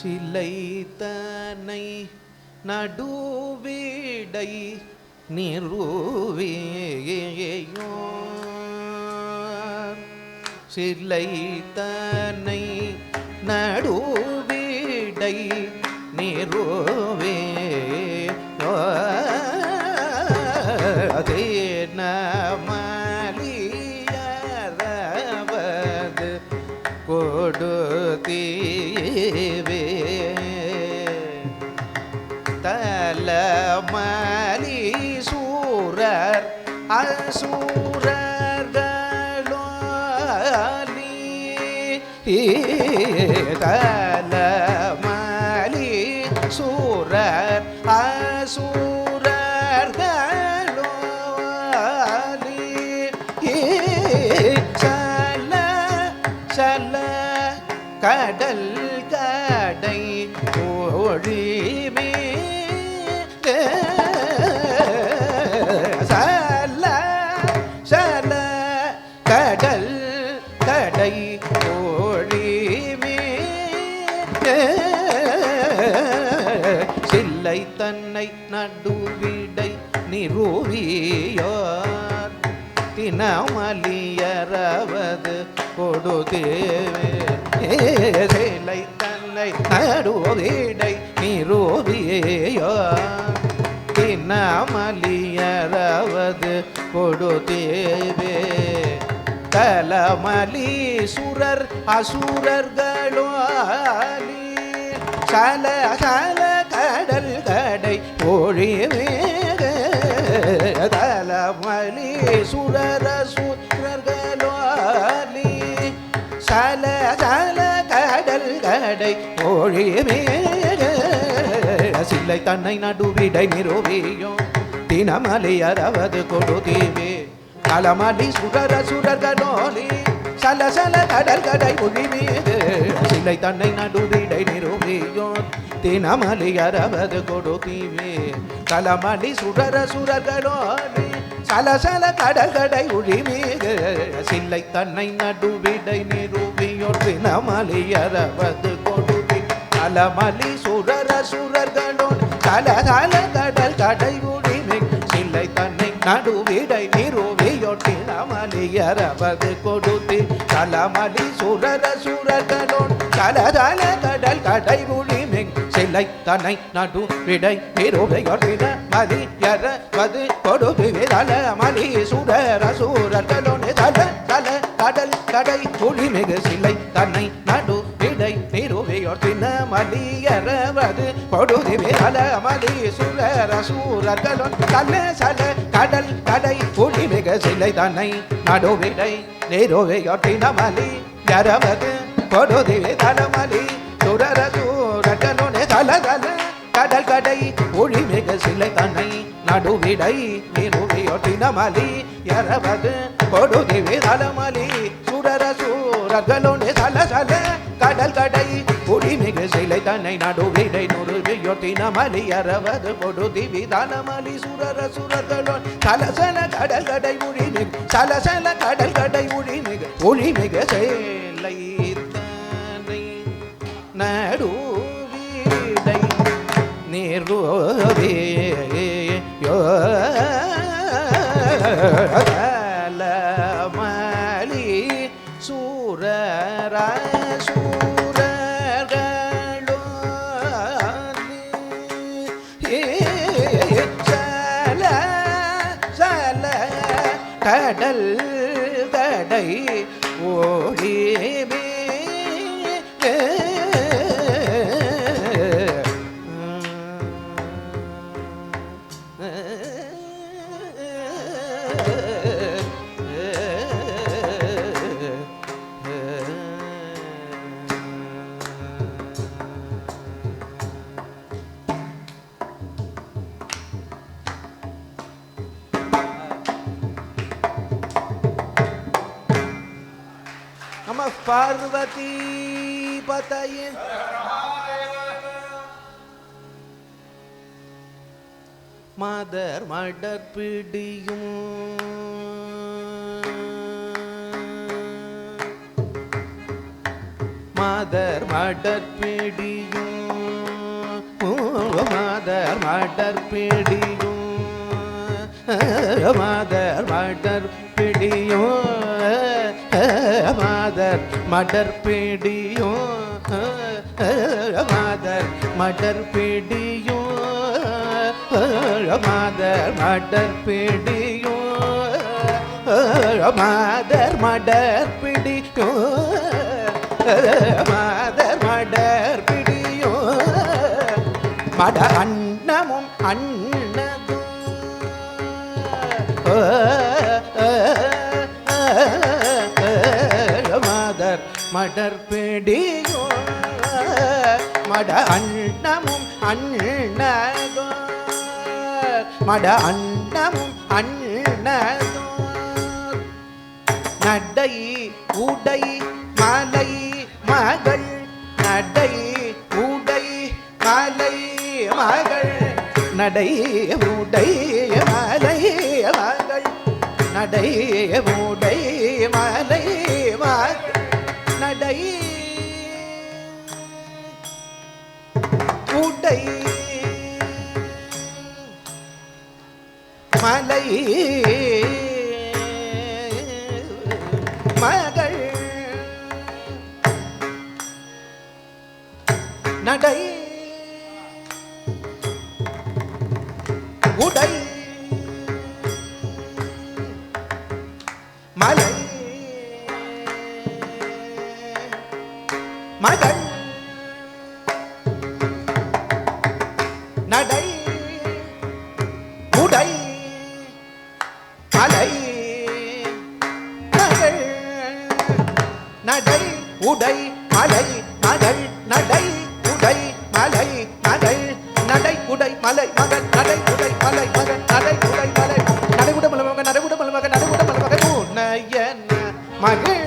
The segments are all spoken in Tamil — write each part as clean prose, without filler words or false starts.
சிலை தனை நடுவிடை நிறுவியோ சிலை தனை நடுவிடை நிறுவியோ தேனமலியரவது கொடுத்தீவே தலமலி சூரர் அசூரர்களோலி தலமலி சூரர் அசூரர்களோலி சல சல கடல் கடை ஒழிமே சல சல கடல் கடை ஒழிமே சில்லை தன்னை நடுவிடை நிறுவியோர் தினமலியரவது கொடுதேவே சிலை தன்னை நடுவிடை நிறுவியோர் தினமலியரவது கொடுதேவே தலமலி சுரர் அசுரர்களோலி சல சல கடல் கடை ஒழிவே தலமலி சுரர் அசுரர்களோலி சல சல கடல் கடை ஒழிவே சிலை தன்னை நடுவிடை நிறுவியோ தினமலியரவது கொடுதீவே தலமலி சுரர் அசுரர்களோலி சல சல கடல் கடை ஒழிவே சிலை தன்னை நடுவிடை நிறுவியோ தினமலியரவது கொடுதீவே தலமலி சுரர் அசுரர்களோலி சல சல கடல் கடை ஒழிவே சிலை தன்னை நடுவிடை நிறுவியோ தினமலியரவது கொடுதீ தலமலி சுரர் அசுரர்களோலி சல சல கடல் கடை ஒழிவே சிலை தன்னை நடுவிடை நிறுவியோ தினமலியரவது கொடுதீ தலமலி சுரர் அசுரர்களோலி சல சல கடல் கடை ஒழிவே சிலை தன்னை நடுவிடை நிறுவியோ தினமலியரவது கொடுதீவே தலமலி சுரர் அசுரர்களோலி சல சல கடல் கடை ஒழிவே சிலை தன்னை நடுவிடை நிறுவியோ தினமலியரவது கொடுதீவே தலமலி சுரர் அசுரர்களோலி சல சல கடல் கடை ஒழிவே சிலை தன்னை நடுவிடை நிறுவியோ தினமலியரவது கொடுதீவே தலமலி சுரர் அசுரர்களோலி சல சல கடல் கடை ஒழிவே சிலை தன்னை நடுவிடை நிறுவியோ தினமலியரவது கொடுதீவே தலமலி சுரர் அசுரர்களோலி சல சல கடல் கடை ஒழிவே சிலை தன்னை நடுவிடை நிறுவியோ தினமலியரவது கொடுதீவே தலமலி சுரர் அசுரர்களோலி சல சல கடல் கடை ஒழிவே சல சல கடல் கடை ஒழிவே சிலை தன்னை நடுவிடை நிறுவியோ தலமலி சூரர் அசுரர்களோலி சல சல கடல் கடை ஒழிவே நம பார்வதி பதயே மாதர் மடற்பிடியும் மாதர் மடற்பிடியும் மாதர் மடர் பிடியும் மாதர் மடர் பிடியும் மாதர் மடர் பிடியும் மாதர் மடர் பிடியும் மாதர் மடர் பிடியும் மாதர் மடர் பிடியும் மாதர் மடர் பிடியும் மட அன்னமும் அன்னதும் மாதர் மடர் பிடியும் மட அன்னமும் அன்னதும் மட அன்னமும் அன்னதும் நடை உடை மலை மகள் நடை உடை மலை மகள் நடை உடை மலை மகள் நடை உடை மலை மகள் நடை உடை மலை மகள் நடை உடை மலை மகள் நடை உடை மலை மகள் நடை உடை மலை மகள் நடை உடை மலை மகள் நடை உடை மலை மகள் நடை உடை மலை மகள் நடை உடை மலை நடை உடை மலை மகள் நடை உடை மலை மகள் நடை உடை மலை மகள் உன்னையன மகள்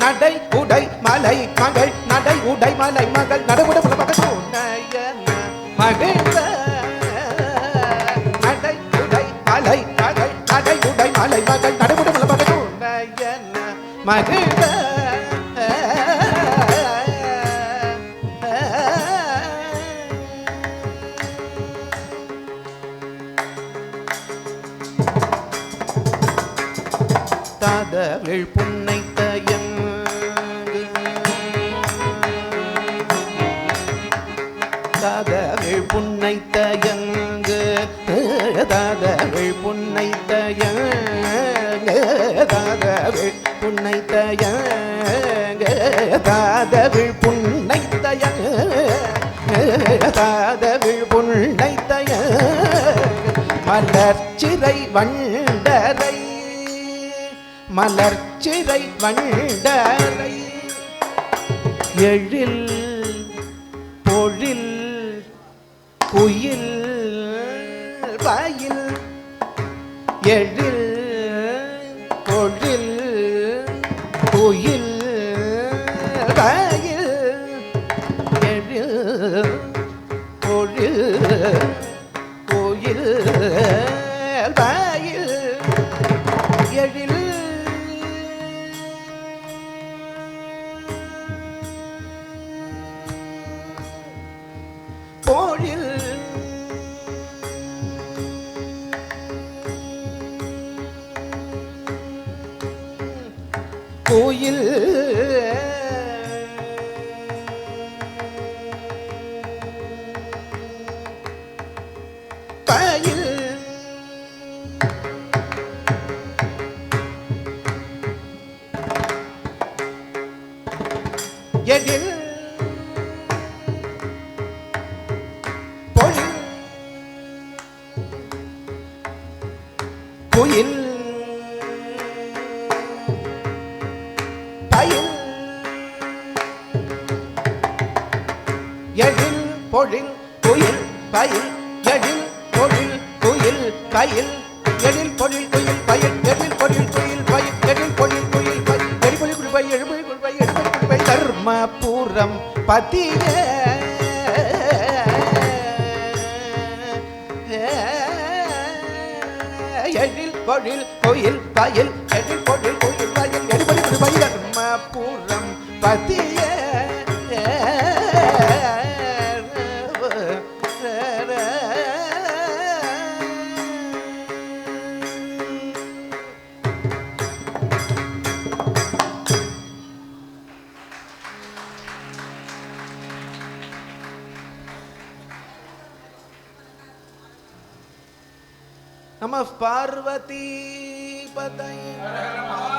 நடை உடை மலை மகள் நடை உடை மலை மகள் நடை உடை மலை மகள் உன்னையன மகள் நடை உடை மலை மகள் நடை உடை மலை மகள் நடை உடை மலை மகள் உன்னையன மகள் தாதவிழ் புன்னை தயங்கு தாதவிழ் புன்னை தயங்கு தாதவிழ் புன்னை தயங்கு தாதவிழ் புன்னை தயங்கு தாதவிழ் புன்னை தயங்கு தாதவிழ் புன்னை தயங்கு மலர்ச்சிறை வண்டரை மலர்ச்சிறை வண்டரை எழில் பொழில் குயில் வயில் எழில் பொழில் குயில் வயில் எழில் பொழில் குயில் வயில் எழில் பொழில் கோயில் பயில் எழில் பொழில் கோயில் பயில் எழில் பொழில் குயில் பயில் எழில் பொழில் குயில் பயில் எழில் பொழில் குயில் பயில் எழில் பொழில் குயில் பயில் எழில் பொழில் குயில் பயில் எழில் பொழில் குயில் பயில் எழில் பொழில் குயில் பயில் எழில் பொழில் குயில் பயில் தர்மபுரம் பதியே எழில் பொழில் குயில் பயில் எழில் பொழில் குயில் பயில் எழில் பொழில் குயில் பயில் தர்மபுரம் பதியே நம பார்வதி பதயே.